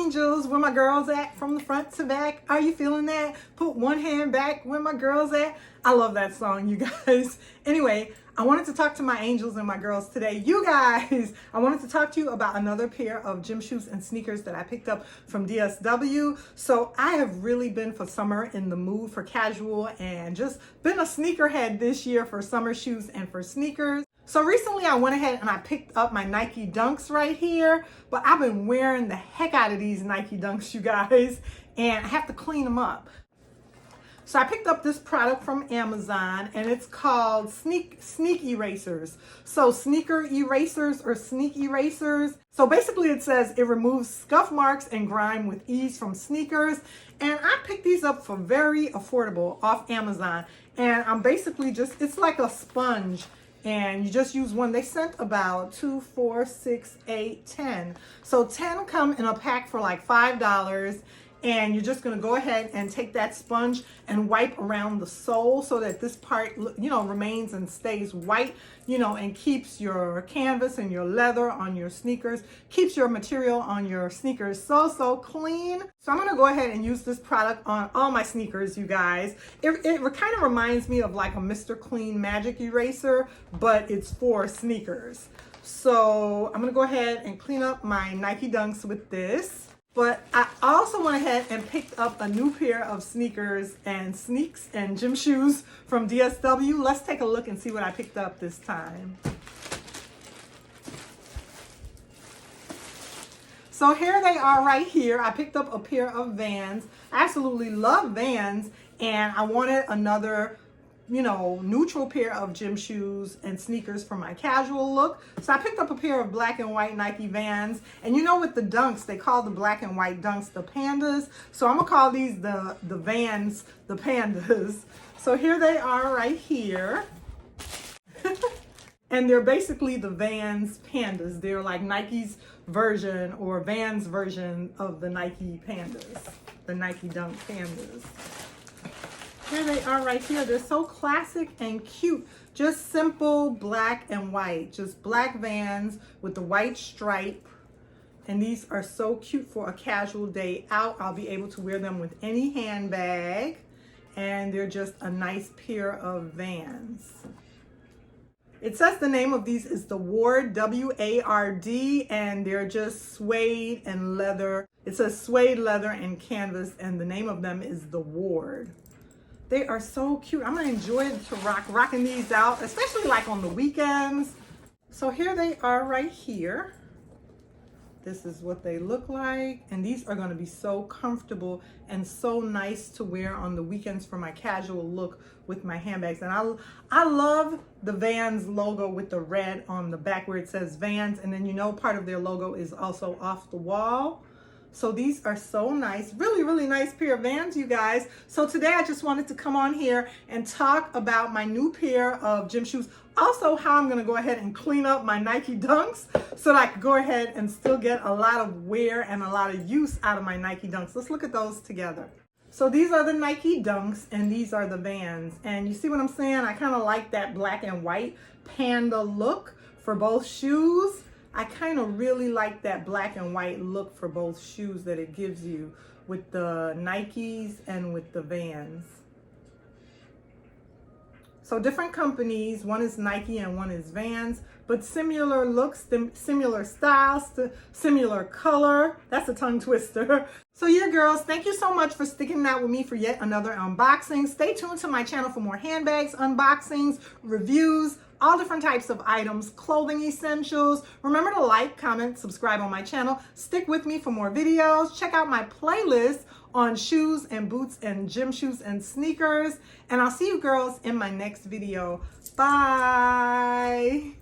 angels, where my girls at from the front to back. Are you feeling that? Put one hand back, where my girls at. I love that song, you guys. Anyway, I wanted to talk to my angels and my girls today. You guys, I wanted to talk to you about another pair of gym shoes and sneakers that I picked up from DSW. So I have really been for summer in the mood for casual and just been a sneakerhead this year for summer shoes and for sneakers. So recently I went ahead and I picked up my Nike Dunks right here, but I've been wearing the heck out of these Nike Dunks, you guys, and I have to clean them up. So I picked up this product from Amazon and it's called Sneak Erasers. So sneaker erasers or sneak erasers. So basically it says it removes scuff marks and grime with ease from sneakers. And I picked these up for very affordable off Amazon. And I'm basically just, it's like a sponge. And you just use one. They sent about 2, 4, 6, 8, 10. So 10 come in a pack for like $5. And you're just going to go ahead and take that sponge and wipe around the sole so that this part, remains and stays white, and keeps your canvas and your leather on your sneakers, keeps your material on your sneakers so clean. So I'm going to go ahead and use this product on all my sneakers, you guys. It kind of reminds me of like a Mr. Clean Magic Eraser, but it's for sneakers. So I'm going to go ahead and clean up my Nike Dunks with this. But I also went ahead and picked up a new pair of sneakers and sneaks and gym shoes from DSW. Let's take a look and see what I picked up this time. So here they are right here. I picked up a pair of Vans. I absolutely love Vans, and I wanted another neutral pair of gym shoes and sneakers for my casual look. So I picked up a pair of black and white Nike Vans. And with the Dunks, they call the black and white Dunks the Pandas. So I'm gonna call these the Vans the Pandas. So here they are right here. And they're basically the Vans Pandas. They're like Nike's version or Vans version of the Nike Pandas, the Nike Dunk Pandas. Here they are right here. They're so classic and cute. Just simple black and white. Just black Vans with the white stripe. And these are so cute for a casual day out. I'll be able to wear them with any handbag. And they're just a nice pair of Vans. It says the name of these is the Ward, W-A-R-D, and they're just suede and leather. It says suede, leather, and canvas, and the name of them is the Ward. They are so cute. I'm gonna enjoy it to rocking these out, especially like on the weekends. So here they are right here. This is what they look like. And these are gonna be so comfortable and so nice to wear on the weekends for my casual look with my handbags. And I love the Vans logo with the red on the back where it says Vans. And then part of their logo is also off the wall. So these are so nice, really nice pair of Vans, you guys. So today I just wanted to come on here and talk about my new pair of gym shoes. Also how I'm gonna go ahead and clean up my Nike Dunks so that I could go ahead and still get a lot of wear and a lot of use out of my Nike Dunks. Let's look at those together. So these are the Nike Dunks and these are the Vans. And you see what I'm saying? I kind of like that black and white panda look for both shoes. I kind of really like that black and white look for both shoes that it gives you with the Nikes and with the Vans. So different companies, one is Nike and one is Vans, but similar looks, similar styles, similar color. That's a tongue twister. So yeah, girls, thank you so much for sticking out with me for yet another unboxing. Stay tuned to my channel for more handbags, unboxings, reviews, all different types of items, clothing essentials. Remember to like, comment, subscribe on my channel. Stick with me for more videos. Check out my playlist on shoes and boots and gym shoes and sneakers. And I'll see you girls in my next video. Bye.